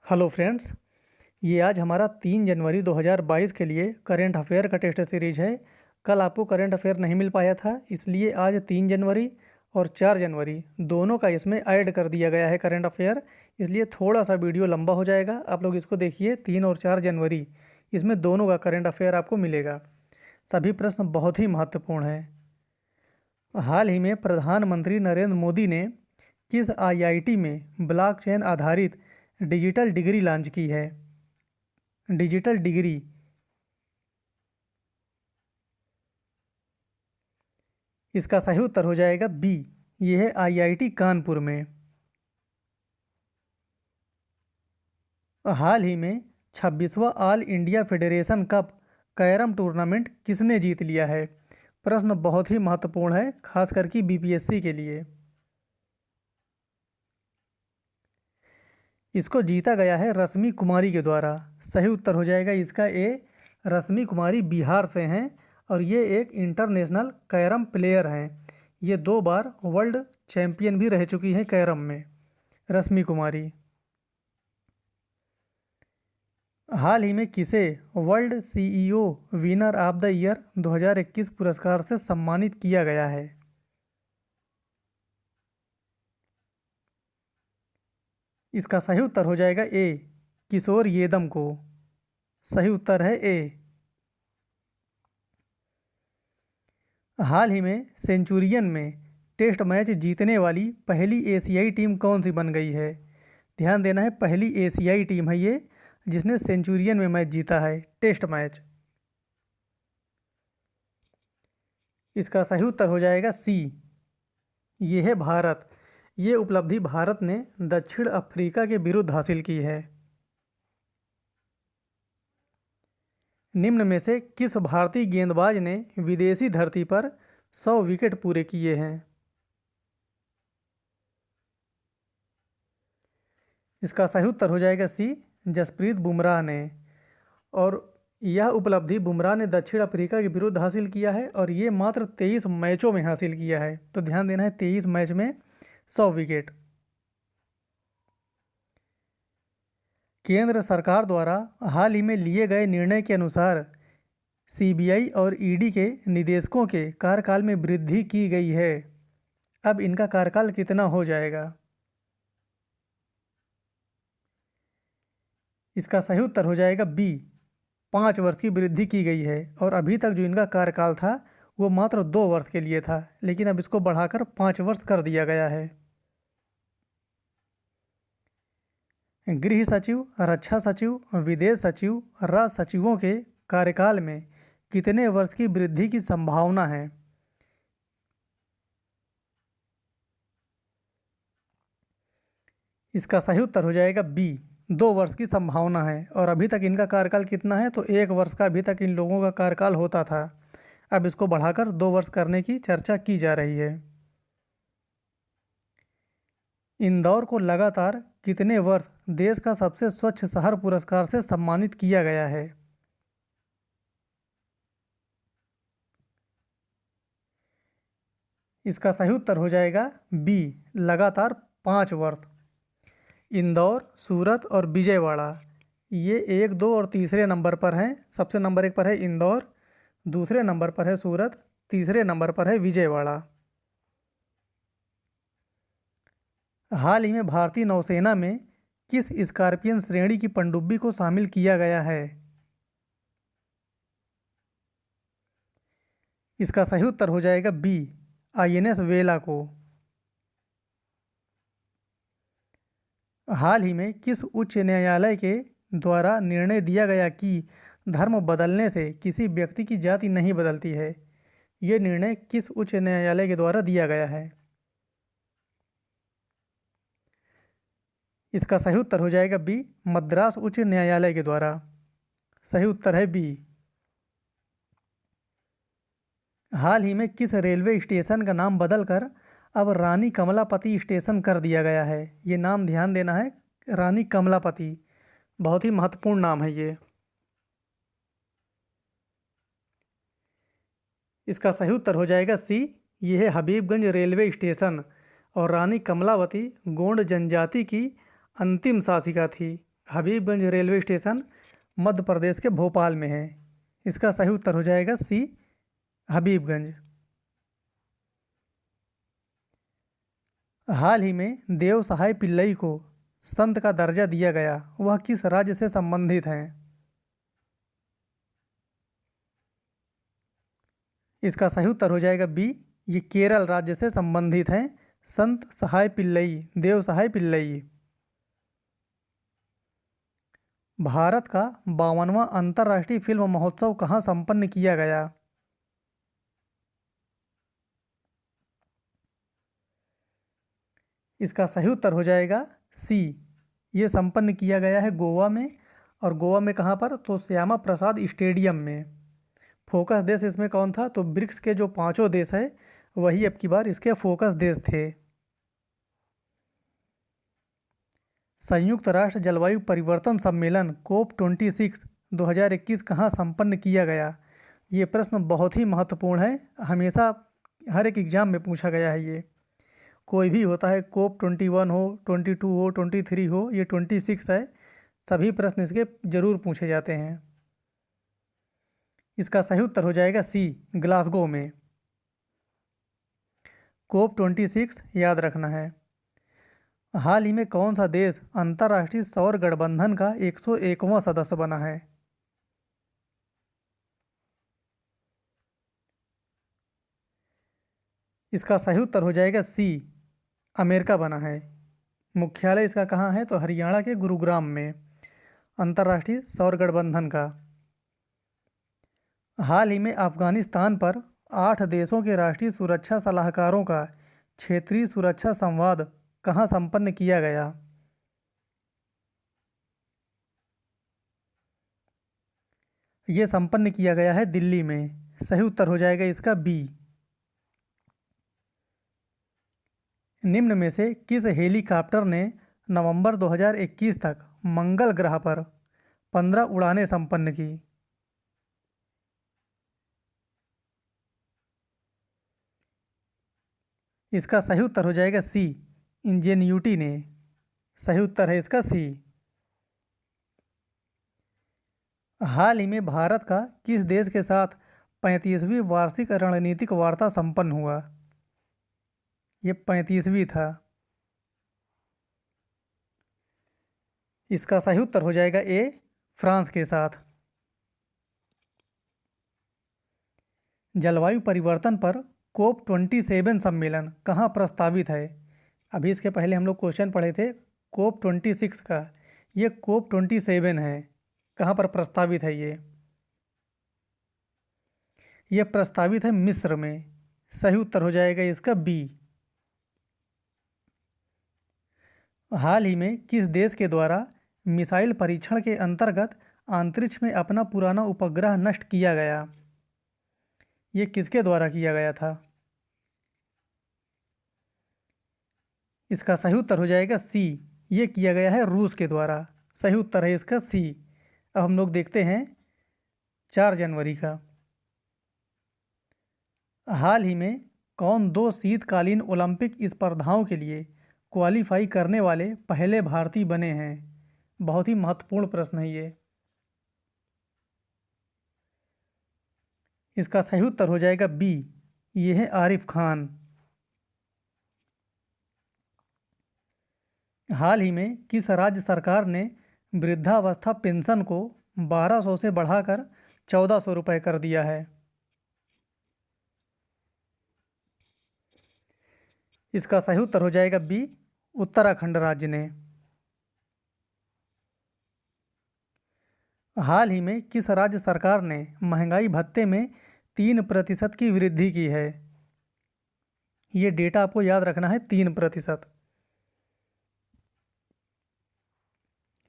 Hello friends, ये आज हमारा 3 जनवरी 2022 के लिए करेंट अफेयर का टेस्ट सीरीज है। कल आपको करेंट अफेयर नहीं मिल पाया था, इसलिए आज 3 जनवरी और 4 जनवरी दोनों का इसमें ऐड कर दिया गया है करेंट अफेयर। इसलिए थोड़ा सा वीडियो लंबा हो जाएगा। आप लोग इसको देखिए। 3 और 4 जनवरी इसमें दोनों का करेंट अफेयर आपको मिलेगा। सभी प्रश्न बहुत ही महत्वपूर्ण हैं। हाल ही में प्रधानमंत्री नरेंद्र मोदी ने किस आईआईटी में ब्लॉकचेन आधारित डिजिटल डिग्री लॉन्च की है? Digital degree. इसका सही उत्तर हो जाएगा बी। यह है आईआईटी कानपुर में। हाल ही में 26वां All India Federation Cup carrom tournament किसने जीत लिया है? प्रश्न बहुत ही महत्वपूर्ण है, खास करके बीपीएससी के लिए। इसको जीता गया है रश्मि कुमारी के द्वारा। सही उत्तर हो जाएगा इसका ए। रश्मि कुमारी बिहार से हैं और ये एक इंटरनेशनल कैरम प्लेयर हैं। ये 2 बार वर्ल्ड चैंपियन भी रह चुकी हैं कैरम में, रश्मि कुमारी। हाल ही में किसे world CEO winner of the year 2021 पुरस्कार से सम्मानित किया गया है? इसका सही उत्तर हो जाएगा ए, किशोर येदम को। सही उत्तर है ए। हाल ही में सेंचुरियन में टेस्ट मैच जीतने वाली पहली एशियाई टीम कौन सी बन गई है? ध्यान देना है, पहली एशियाई टीम है ये जिसने सेंचुरियन में मैच जीता है, टेस्ट मैच। इसका सही उत्तर हो जाएगा सी। ये है भारत। ये उपलब्धि भारत ने दक्षिण अफ्रीका के विरुद्ध हासिल की है। निम्न में से किस भारतीय गेंदबाज ने विदेशी धरती पर 100 विकेट पूरे किए हैं? इसका सही उत्तर हो जाएगा सी, जसप्रीत बुमराह ने। और यह उपलब्धि बुमराह ने दक्षिण अफ्रीका के विरुद्ध हासिल किया है और ये मात्र 23 मैचों में हासिल किया है। तो ध्यान देना है, 23 मैच में 100 विकेट। केंद्र सरकार द्वारा हाल ही में लिए गए निर्णय के अनुसार सीबीआई और ईडी के निदेशकों के कार्यकाल में वृद्धि की गई है। अब इनका कार्यकाल कितना हो जाएगा? इसका सही उत्तर हो जाएगा बी। 5 वर्ष की वृद्धि की गई है और अभी तक जो इनका कार्यकाल था वो मात्र 2 वर्ष के लिए था, लेकिन अब इसको बढ़ाकर 5 वर्ष कर दिया गया है। गृह सचिव, रक्षा सचिव, विदेश सचिव, राज्य सचिवों के कार्यकाल में कितने वर्ष की वृद्धि की संभावना है? इसका सही उत्तर हो जाएगा बी। 2 वर्ष की संभावना है और अभी तक इनका कार्यकाल कितना है? तो 1 वर्ष का अभी तक इन लोगों का कार्यकाल होता था। अब इसको बढ़ाकर 2 वर्ष करने की चर्चा की जा रही है। इंदौर को लगातार कितने वर्ष देश का सबसे स्वच्छ शहर पुरस्कार से सम्मानित किया गया है? इसका सही उत्तर हो जाएगा बी, लगातार 5 वर्ष। इंदौर, सूरत और विजयवाड़ा ये 1, 2 और तीसरे नंबर पर हैं। सबसे नंबर 1 पर है इंदौर, दूसरे नंबर पर है सूरत, तीसरे नंबर पर है विजयवाड़ा। हाल ही में भारतीय नौसेना में किस स्कॉर्पियन श्रेणी की पनडुब्बी को शामिल किया गया है? इसका सही उत्तर हो जाएगा बी, आईएनएस वेला को। हाल ही में किस उच्च न्यायालय के द्वारा निर्णय दिया गया कि धर्म बदलने से किसी व्यक्ति की जाति नहीं बदलती है? ये निर्णय किस उच्च न्यायालय के द्वारा दिया गया है? इसका सही उत्तर हो जाएगा बी, मद्रास उच्च न्यायालय के द्वारा। सही उत्तर है बी। हाल ही में किस रेलवे स्टेशन का नाम बदलकर अब रानी कमलापति स्टेशन कर दिया गया है? ये नाम ध्यान देना है, रानी कमलापति। बहुत ही महत्वपूर्ण नाम है ये। इसका सही उत्तर हो जाएगा सी। ये है हबीबगंज रेलवे स्टेशन और रानी कमलावती गोंड जनजाति की अंतिम शासिका थी। हबीबगंज रेलवे स्टेशन मध्य प्रदेश के भोपाल में है। इसका सही उत्तर हो जाएगा सी, हबीबगंज। हाल ही में देव सहाय पिल्लई को संत का दर्जा दिया गया, वह किस राज्य से संबंधित हैं? इसका सही उत्तर हो जाएगा बी, ये केरल राज्य से संबंधित हैं, संत सहाय पिल्लई, देव सहाय पिल्लई। भारत का 52वां अंतर्राष्ट्रीय फिल्म महोत्सव कहाँ संपन्न किया गया? इसका सही उत्तर हो जाएगा सी, ये संपन्न किया गया है गोवा में। और गोवा में कहाँ पर? तो श्यामा प्रसाद स्टेडियम में। फोकस देश इसमें कौन था? तो ब्रिक्स के जो 5 देश है वही अब की बार इसके फोकस देश थे। संयुक्त राष्ट्र जलवायु परिवर्तन सम्मेलन COP26 2021 कहाँ संपन्न किया गया? ये प्रश्न बहुत ही महत्वपूर्ण है, हमेशा हर एक एग्जाम में पूछा गया है। ये कोई भी होता है, COP21 हो, 22 हो, 23 हो, ये 26 है, सभी प्रश्न इसके जरूर पूछे जाते हैं। इसका सही उत्तर हो जाएगा सी, ग्लासगो में। COP26 याद रखना है। हाल ही में कौन सा देश अंतर्राष्ट्रीय सौर गठबंधन का 101वां सदस्य बना है? इसका सही उत्तर हो जाएगा सी, अमेरिका बना है। मुख्यालय इसका कहाँ है? तो हरियाणा के गुरुग्राम में, अंतर्राष्ट्रीय सौर गठबंधन का। हाल ही में अफगानिस्तान पर 8 देशों के राष्ट्रीय सुरक्षा सलाहकारों का क्षेत्रीय सुरक्षा संवाद कहाँ संपन्न किया गया? ये संपन्न किया गया है दिल्ली में। सही उत्तर हो जाएगा इसका बी। निम्न में से किस हेलीकॉप्टर ने नवंबर 2021 तक मंगल ग्रह पर 15 उड़ानें संपन्न की? इसका सही उत्तर हो जाएगा सी, इंजेन्यूटी ने। सही उत्तर है इसका सी। हाल ही में भारत का किस देश के साथ 35वीं वार्षिक रणनीतिक वार्ता संपन्न हुआ? ये 35वीं था। इसका सही उत्तर हो जाएगा ए, फ्रांस के साथ। जलवायु परिवर्तन पर COP27 सम्मेलन कहाँ प्रस्तावित है? अभी इसके पहले हम लोग क्वेश्चन पढ़े थे COP26 का, ये COP27 है। कहाँ पर प्रस्तावित है ये? ये प्रस्तावित है मिस्र में। सही उत्तर हो जाएगा इसका बी। हाल ही में किस देश के द्वारा मिसाइल परीक्षण के अंतर्गत अंतरिक्ष में अपना पुराना उपग्रह नष्ट किया गया? ये किसके द्वारा किया गया था? इसका सही उत्तर हो जाएगा सी, ये किया गया है रूस के द्वारा। सही उत्तर है इसका सी। अब हम लोग देखते हैं 4 जनवरी का। हाल ही में कौन 2 शीतकालीन ओलंपिक स्पर्धाओं के लिए क्वालिफाई करने वाले पहले भारतीय बने हैं? बहुत ही महत्वपूर्ण प्रश्न है ये। इसका सही उत्तर हो जाएगा बी, ये है आरिफ खान। हाल ही में किस राज्य सरकार ने वृद्धावस्था पेंशन को 1200 से बढ़ाकर 1400 रुपये कर दिया है? इसका सही उत्तर हो जाएगा बी, उत्तराखंड राज्य ने। हाल ही में किस राज्य सरकार ने महंगाई भत्ते में 3% की वृद्धि की है? ये डेटा आपको याद रखना है, 3%।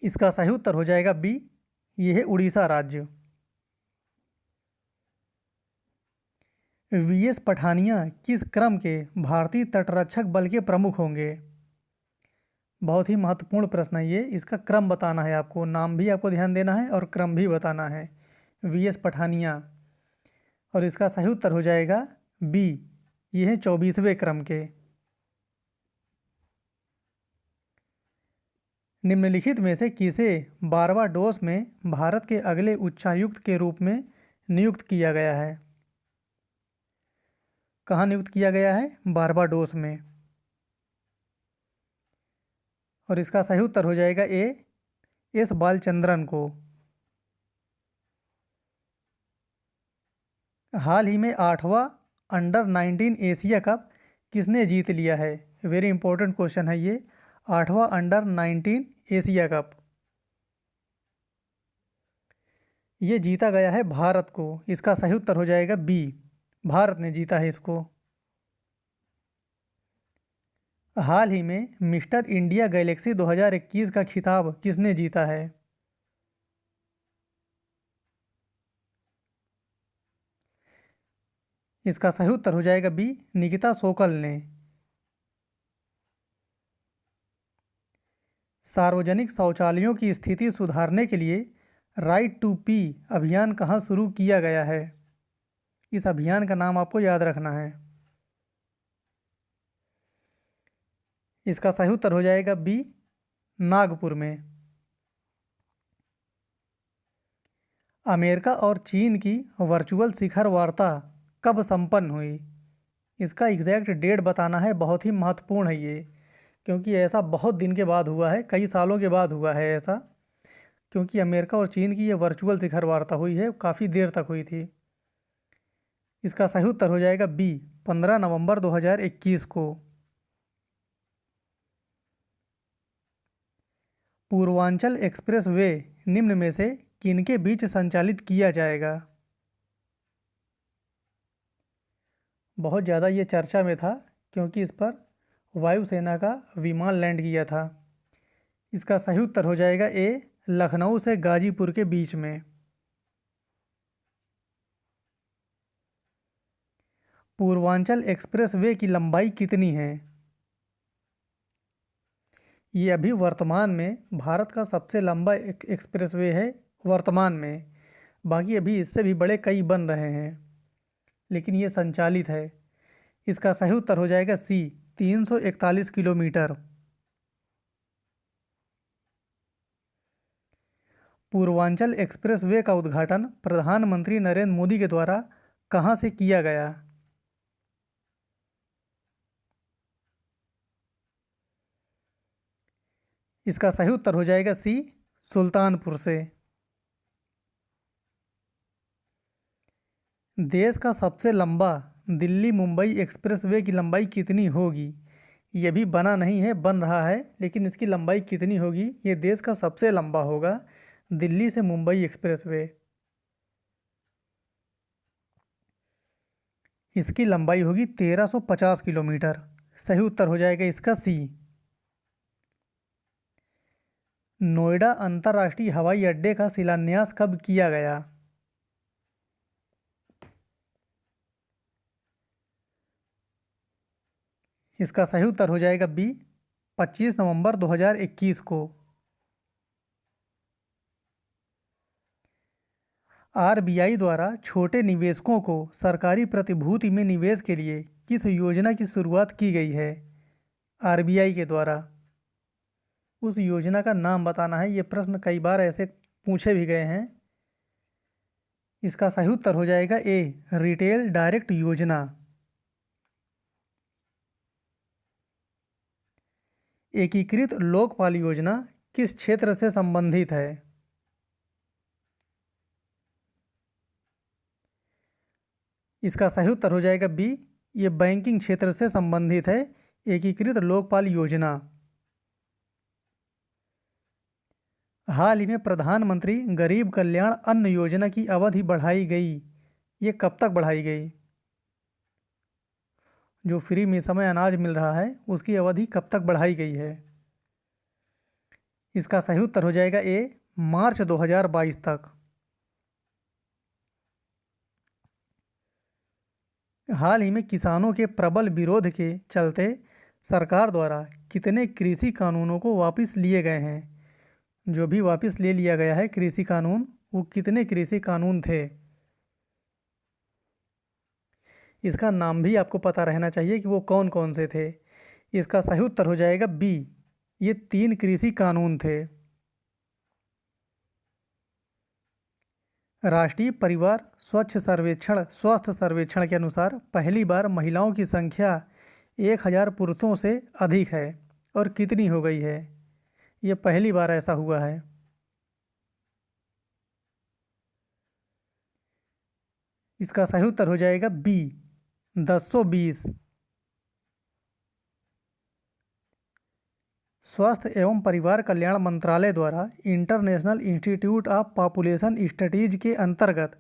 इसका सही उत्तर हो जाएगा बी, ये है उड़ीसा राज्य। वीएस पठानिया किस क्रम के भारतीय तटरक्षक बल के प्रमुख होंगे? बहुत ही महत्वपूर्ण प्रश्न है ये, इसका क्रम बताना है आपको, नाम भी आपको ध्यान देना है और क्रम भी बताना है। वीएस पठानिया। और इसका सही उत्तर हो जाएगा बी, ये है 24वें क्रम के। निम्नलिखित में से किसे बारबाडोस में भारत के अगले उच्चायुक्त के रूप में नियुक्त किया गया है? कहाँ नियुक्त किया गया है? बारबाडोस में। और इसका सही उत्तर हो जाएगा ए, एस बालचंद्रन को। हाल ही में 8वां अंडर-19 एशिया कप किसने जीत लिया है? वेरी इंपॉर्टेंट क्वेश्चन है ये। 8वां अंडर-19 एशिया कप ये जीता गया है भारत को। इसका सही उत्तर हो जाएगा बी, भारत ने जीता है इसको। हाल ही में मिस्टर इंडिया गैलेक्सी 2021 का खिताब किसने जीता है? इसका सही उत्तर हो जाएगा बी, निकिता सोकल ने। सार्वजनिक शौचालयों की स्थिति सुधारने के लिए राइट टू पी अभियान कहाँ शुरू किया गया है? इस अभियान का नाम आपको याद रखना है। इसका सही उत्तर हो जाएगा बी, नागपुर में। अमेरिका और चीन की वर्चुअल शिखर वार्ता कब संपन्न हुई? इसका एग्जैक्ट डेट बताना है, बहुत ही महत्वपूर्ण है ये, क्योंकि ऐसा बहुत दिन के बाद हुआ है, कई सालों के बाद हुआ है ऐसा। क्योंकि अमेरिका और चीन की ये वर्चुअल शिखर वार्ता हुई है, काफ़ी देर तक हुई थी। इसका सही उत्तर हो जाएगा बी, 15 नवंबर 2021 को। पूर्वांचल एक्सप्रेस वे निम्न में से किनके बीच संचालित किया जाएगा? बहुत ज़्यादा ये चर्चा में था, क्योंकि इस पर वायुसेना का विमान लैंड किया था। इसका सही उत्तर हो जाएगा ए, लखनऊ से गाजीपुर के बीच में। पूर्वांचल एक्सप्रेस वे की लंबाई कितनी है? ये अभी वर्तमान में भारत का सबसे लंबा एक्सप्रेस वे है वर्तमान में। बाकी अभी इससे भी बड़े कई बन रहे हैं, लेकिन ये संचालित है। इसका सही उत्तर हो जाएगा सी, 341 किलोमीटर। पूर्वांचल एक्सप्रेस वे का उद्घाटन प्रधानमंत्री नरेंद्र मोदी के द्वारा कहाँ से किया गया? इसका सही उत्तर हो जाएगा सी, सुल्तानपुर से। देश का सबसे लंबा दिल्ली मुंबई एक्सप्रेसवे की लंबाई कितनी होगी? ये भी बना नहीं है, बन रहा है, लेकिन इसकी लंबाई कितनी होगी? ये देश का सबसे लंबा होगा दिल्ली से मुंबई एक्सप्रेसवे। इसकी लंबाई होगी 1350 किलोमीटर। सही उत्तर हो जाएगा इसका सी। नोएडा अंतर्राष्ट्रीय हवाई अड्डे का शिलान्यास कब किया गया? इसका सही उत्तर हो जाएगा बी, 25 नवंबर 2021 को। आरबीआई द्वारा छोटे निवेशकों को सरकारी प्रतिभूति में निवेश के लिए किस योजना की शुरुआत की गई है? आरबीआई के द्वारा। उस योजना का नाम बताना है। ये प्रश्न कई बार ऐसे पूछे भी गए हैं। इसका सही उत्तर हो जाएगा ए, रिटेल डायरेक्ट योजना। एकीकृत लोकपाल योजना किस क्षेत्र से संबंधित है? इसका सही उत्तर हो जाएगा बी, ये बैंकिंग क्षेत्र से संबंधित है, एकीकृत लोकपाल योजना। हाल ही में प्रधानमंत्री गरीब कल्याण अन्न योजना की अवधि बढ़ाई गई। ये कब तक बढ़ाई गई? जो फ्री में समय अनाज मिल रहा है, उसकी अवधि कब तक बढ़ाई गई है? इसका सही उत्तर हो जाएगा ए, मार्च 2022 तक। हाल ही में किसानों के प्रबल विरोध के चलते सरकार द्वारा कितने कृषि कानूनों को वापस लिए गए हैं? जो भी वापस ले लिया गया है कृषि कानून, वो कितने कृषि कानून थे? इसका नाम भी आपको पता रहना चाहिए कि वो कौन कौन से थे। इसका सही उत्तर हो जाएगा बी, ये 3 कृषि कानून थे। राष्ट्रीय परिवार स्वास्थ्य सर्वेक्षण के अनुसार पहली बार महिलाओं की संख्या 1000 पुरुषों से अधिक है और कितनी हो गई है? ये पहली बार ऐसा हुआ है। इसका सही उत्तर हो जाएगा बी, 1020। स्वास्थ्य एवं परिवार कल्याण मंत्रालय द्वारा international institute of population studies के अंतर्गत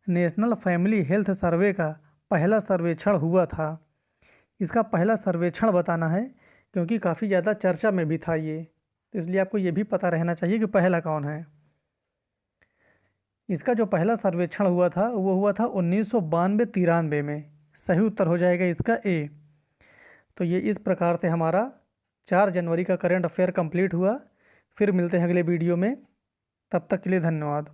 नेशनल फैमिली हेल्थ सर्वे का पहला सर्वेक्षण हुआ था। इसका पहला सर्वेक्षण बताना है क्योंकि काफ़ी ज़्यादा चर्चा में भी था ये, तो इसलिए आपको ये भी पता रहना चाहिए कि पहला कौन है। इसका जो पहला सर्वेक्षण हुआ था वो हुआ था 1992-93 में। सही उत्तर हो जाएगा इसका ए। तो ये इस प्रकार से हमारा 4 जनवरी का करंट अफेयर कंप्लीट हुआ। फिर मिलते हैं अगले वीडियो में, तब तक के लिए धन्यवाद।